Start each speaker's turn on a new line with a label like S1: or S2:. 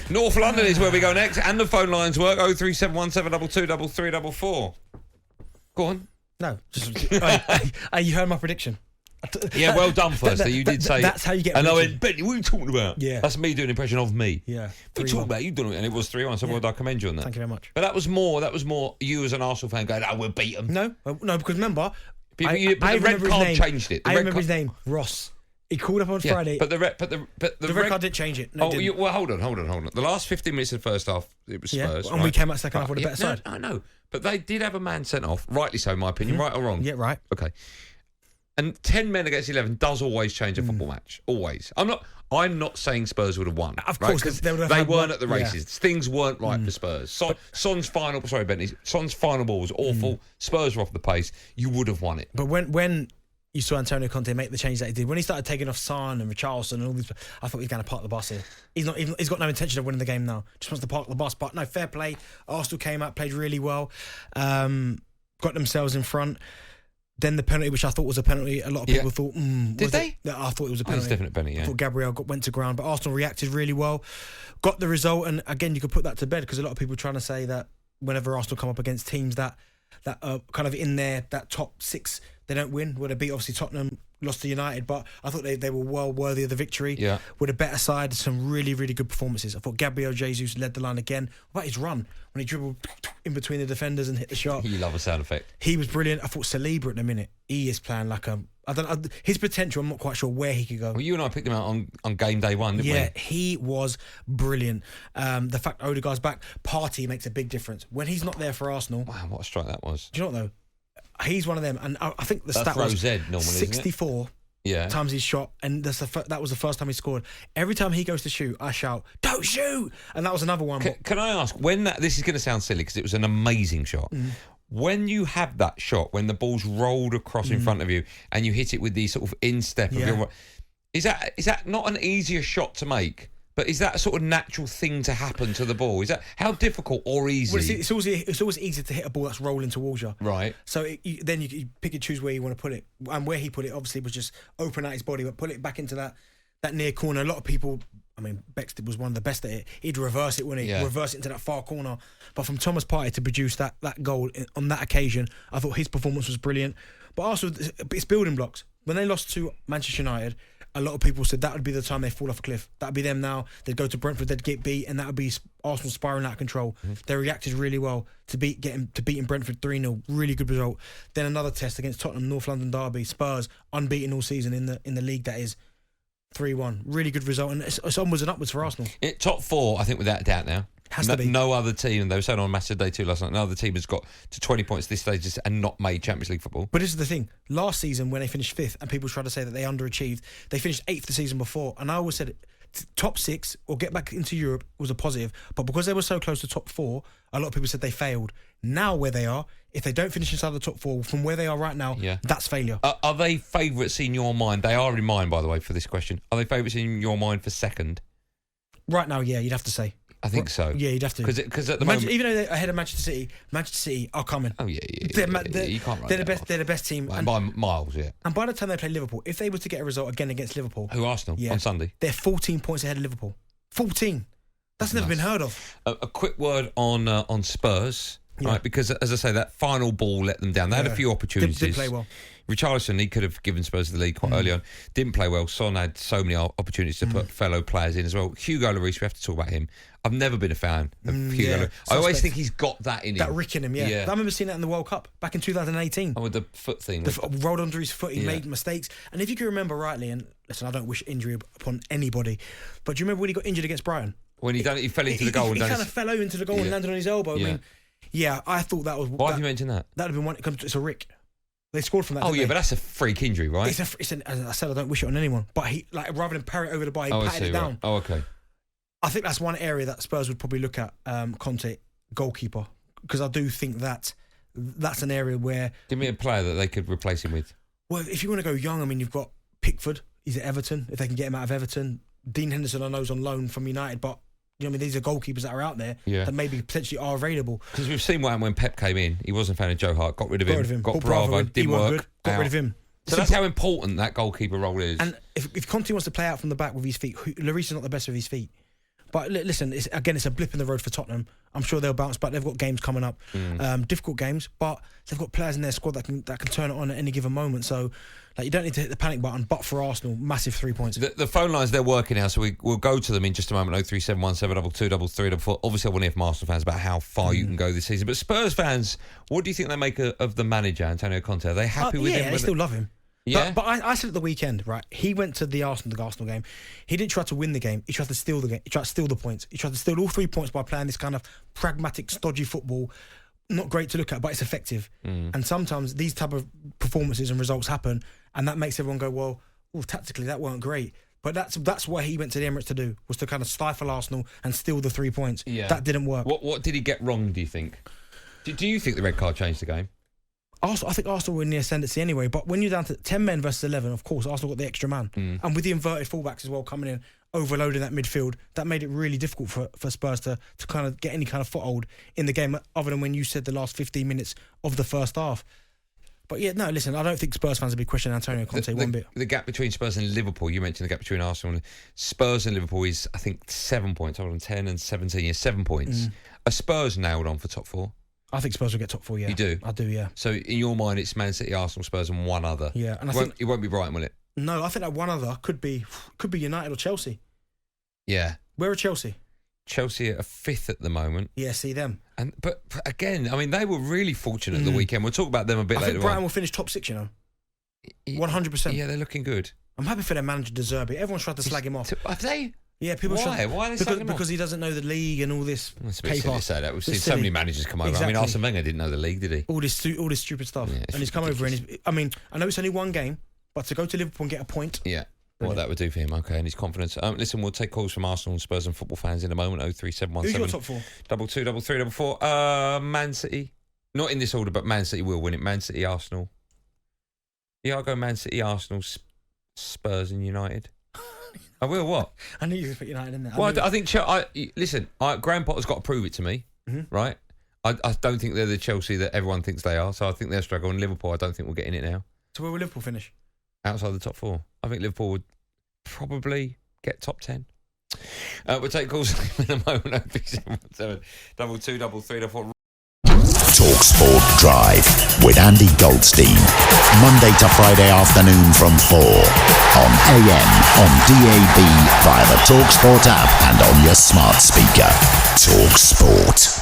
S1: North London is where we go next, and the phone lines work. 03717223344. Go on.
S2: No, just, you heard my prediction.
S1: Yeah, well done, firstly. You did say...
S2: That's how you get...
S1: And I went, Benny, what are you talking about?
S2: Yeah.
S1: That's me doing an impression of me.
S2: Yeah.
S1: What are you talking about? You've done it, and it was 3-1, so well, I commend you on that.
S2: Thank you very much.
S1: But that was more you as an Arsenal fan going, we'll beat them.
S2: No, because remember...
S1: the red card changed it.
S2: I remember his name, Ross. He called up on Friday.
S1: But the red
S2: card didn't change it. No,
S1: well, hold on. The last 15 minutes of the first half, it was Spurs.
S2: And we came out second half with a better side.
S1: I know. But they did have a man sent off, rightly so, in my opinion, right or wrong.
S2: Yeah, right.
S1: Okay. And 10 men against 11 does always change a football match. Always. I'm not saying Spurs would have won.
S2: Of course,
S1: because
S2: they
S1: weren't at the races. Yeah. Things weren't right for Spurs. Son's final ball was awful. Spurs were off the pace. You would have won it.
S2: But when you saw Antonio Conte make the change that he did, when he started taking off Son and Richarlison and all these, I thought he was going to park the bus here. He's got no intention of winning the game now. Just wants to park the bus. But no, fair play. Arsenal came out, played really well, got themselves in front. Then the penalty, which I thought was a penalty, a lot of people thought,
S1: did they?
S2: I thought it was a penalty.
S1: It's definitely a penalty, yeah.
S2: I thought Gabriel went to ground, but Arsenal reacted really well, got the result, and again, you could put that to bed because a lot of people are trying to say that whenever Arsenal come up against teams that are kind of in there, that top six, they don't win. Well, they beat, obviously, Tottenham, lost to United, but I thought they were well worthy of the victory. Yeah. With a better side, some really, really good performances. I thought Gabriel Jesus led the line again. What about his run? When he dribbled in between the defenders and hit the shot.
S1: You love a sound effect.
S2: He was brilliant. I thought Saliba at the minute, he is playing like his potential, I'm not quite sure where he could go.
S1: Well, you and I picked him out on game day one, didn't we?
S2: Yeah, he was brilliant. The fact Odegaard's back, Partey makes a big difference. When he's not there for Arsenal...
S1: Wow, what a strike that was.
S2: Do you know what, though? He's one of them, and I think the stat was
S1: normally,
S2: 64 times he shot, and that was the first time he scored. Every time he goes to shoot, I shout, "Don't shoot!" And that was another one.
S1: Can I ask, this is going to sound silly because it was an amazing shot. When you have that shot, when the ball's rolled across in front of you, and you hit it with the sort of instep of your... Is that not an easier shot to make? But is that a sort of natural thing to happen to the ball? Is that how difficult or easy?
S2: Well, it's always easy to hit a ball that's rolling towards you.
S1: Right.
S2: So then you pick and choose where you want to put it. And where he put it, obviously, was just open out his body, but put it back into that near corner. A lot of people, I mean, Bextor was one of the best at it. He'd reverse it, wouldn't he? Yeah. Reverse it into that far corner. But from Thomas Partey to produce that goal on that occasion, I thought his performance was brilliant. But also, it's building blocks. When they lost to Manchester United, a lot of people said that would be the time they fall off a cliff. That would be them now. They'd go to Brentford, they'd get beat, and that would be Arsenal spiraling out of control. They reacted really well to beating Brentford 3-0. Really good result. Then another test against Tottenham, North London derby. Spurs unbeaten all season in the league. That is 3-1. Really good result, and it's onwards and upwards for Arsenal.
S1: Top four, I think, without a doubt now.
S2: Has to be.
S1: No other team, and they were saying on Match of the Day 2 last night, no other team has got to 20 points at this stage and not made Champions League football.
S2: But this is the thing. Last season, when they finished 5th, and people try to say that they underachieved, they finished 8th the season before. And I always said top 6 or get back into Europe was a positive. But because they were so close to top 4, a lot of people said they failed. Now where they are, if they don't finish inside the top 4, from where they are right now, that's failure.
S1: Are they favourites in your mind? They are in mine, by the way, for this question. Are they favourites in your mind for second?
S2: Right now, yeah, you'd have to say.
S1: I think so.
S2: Yeah, you'd have to.
S1: Because at the moment,
S2: even though they're ahead of Manchester City are coming.
S1: Oh yeah. You can't write
S2: They're the best team
S1: by miles. Yeah.
S2: And by the time they play Liverpool, if they were to get a result again against Liverpool,
S1: Arsenal on Sunday,
S2: they're 14 points ahead of Liverpool. 14. That's never been heard of.
S1: A quick word on Spurs, right? Because as I say, that final ball let them down. They had a few opportunities.
S2: Did play well.
S1: Richarlison, he could have given Spurs the lead quite early on. Didn't play well. Son had so many opportunities to put fellow players in as well. Hugo Lloris, we have to talk about him. I've never been a fan of Hugo Lloris. I always think he's got that in him.
S2: That rick in him, yeah. I remember seeing that in the World Cup back in 2018.
S1: Oh, with the foot thing.
S2: Rolled under his foot, he made mistakes. And if you can remember rightly, and listen, I don't wish injury upon anybody, but do you remember when he got injured against Brighton?
S1: When he fell into the goal.
S2: He kind of fell over into the goal and landed on his elbow.
S1: Yeah.
S2: I mean, I thought that was...
S1: Why have you mentioned that?
S2: That would have been one... It's a rick. They scored from that.
S1: Oh, yeah, but that's a freak injury, right?
S2: As I said, I don't wish it on anyone. But he, rather than parry it over the bar, he patted it down.
S1: Right. Oh, okay.
S2: I think that's one area that Spurs would probably look at, Conte, goalkeeper. Because I do think that's an area where...
S1: Give me a player that they could replace him with.
S2: Well, if you want to go young, I mean, you've got Pickford. He's at Everton. If they can get him out of Everton. Dean Henderson, I know, is on loan from United, but... You know, I mean, these are goalkeepers that are out there that maybe potentially are available.
S1: Because we've seen what happened when Pep came in. He wasn't a fan of Joe Hart. Got rid of him. Got Bravo. Didn't work.
S2: Got rid of him.
S1: So that's how important that goalkeeper role is.
S2: And if Conte wants to play out from the back with his feet, Lloris is not the best with his feet. But listen, it's a blip in the road for Tottenham. I'm sure they'll bounce back. They've got games coming up, difficult games, but they've got players in their squad that can turn it on at any given moment. So, like, you don't need to hit the panic button. But for Arsenal, massive 3 points.
S1: The phone lines, they're working now, so we'll go to them in just a moment. 03717223344. Obviously, I want to hear from Arsenal fans about how far you can go this season. But Spurs fans, what do you think they make of the manager, Antonio Conte? Are they happy with him?
S2: Yeah, they still love him.
S1: Yeah.
S2: But I said at the weekend, right? He went to the Arsenal game. He didn't try to win the game. He tried to steal the game. He tried to steal the points. He tried to steal all 3 points by playing this kind of pragmatic, stodgy football. Not great to look at, but it's effective. And sometimes these type of performances and results happen, and that makes everyone go, well, tactically that weren't great. But that's what he went to the Emirates to do, was to kind of stifle Arsenal and steal the 3 points. Yeah. That didn't work.
S1: What did he get wrong, do you think? Do you think the red card changed the game?
S2: I think Arsenal were in the ascendancy anyway, but when you're down to 10 men versus 11, of course, Arsenal got the extra man. And with the inverted fullbacks as well coming in, overloading that midfield, that made it really difficult for Spurs to kind of get any kind of foothold in the game, other than when you said the last 15 minutes of the first half. But yeah, no, listen, I don't think Spurs fans will be questioning Antonio Conte one bit.
S1: The gap between Spurs and Liverpool, you mentioned the gap between Arsenal and Spurs and Liverpool is, I think, 7 points. Hold on, 10 and 17, yeah, 7 points. Are Spurs nailed on for top 4?
S2: I think Spurs will get top 4, yeah.
S1: You do?
S2: I do, yeah.
S1: So in your mind, it's Man City, Arsenal, Spurs and one other?
S2: Yeah. And
S1: it won't be Brighton, will it?
S2: No, I think that one other could be United or Chelsea.
S1: Yeah.
S2: Where are Chelsea?
S1: Chelsea are 5th at the moment.
S2: Yeah, see them.
S1: But again, I mean, they were really fortunate at the weekend. We'll talk about them a bit later on.
S2: I think Brighton will finish top 6, 100%.
S1: Yeah, they're looking good.
S2: I'm happy for their manager, De Zerbi. Everyone's tried to slag him off.
S1: Have they?
S2: Yeah, people.
S1: Why? Why are they slagging him off?
S2: Because he doesn't know the league and all this
S1: It's a bit
S2: paper.
S1: silly to say that. We've seen so many managers come over.
S2: Exactly.
S1: I mean, Arsene Wenger didn't know the league, did he?
S2: All this stupid stuff.
S1: Yeah,
S2: and he's come over and I know it's only one game, but to go to Liverpool and get a point.
S1: Yeah. What that would do for him, okay, and his confidence. Listen, we'll take calls from Arsenal and Spurs and football fans in a moment. 03717.
S2: Who's your top 4?
S1: 223344. Man City. Not in this order, but Man City will win it. Man City, Arsenal. Yeah, I'll go Man City, Arsenal, Spurs and United. I will, what?
S2: I knew you would put United in there.
S1: Well, I think... listen, Graham Potter's got to prove it to me, right? I don't think they're the Chelsea that everyone thinks they are, so I think they're struggling. Liverpool, I don't think we'll get in it now. So
S2: where will Liverpool finish?
S1: Outside the top 4. I think Liverpool would probably get top 10. We'll take calls in a moment. 03717 223344.
S3: talkSPORT Drive with Andy Goldstein. Monday to Friday afternoon from 4 on AM, on DAB, via the talkSPORT app and on your smart speaker. talkSPORT.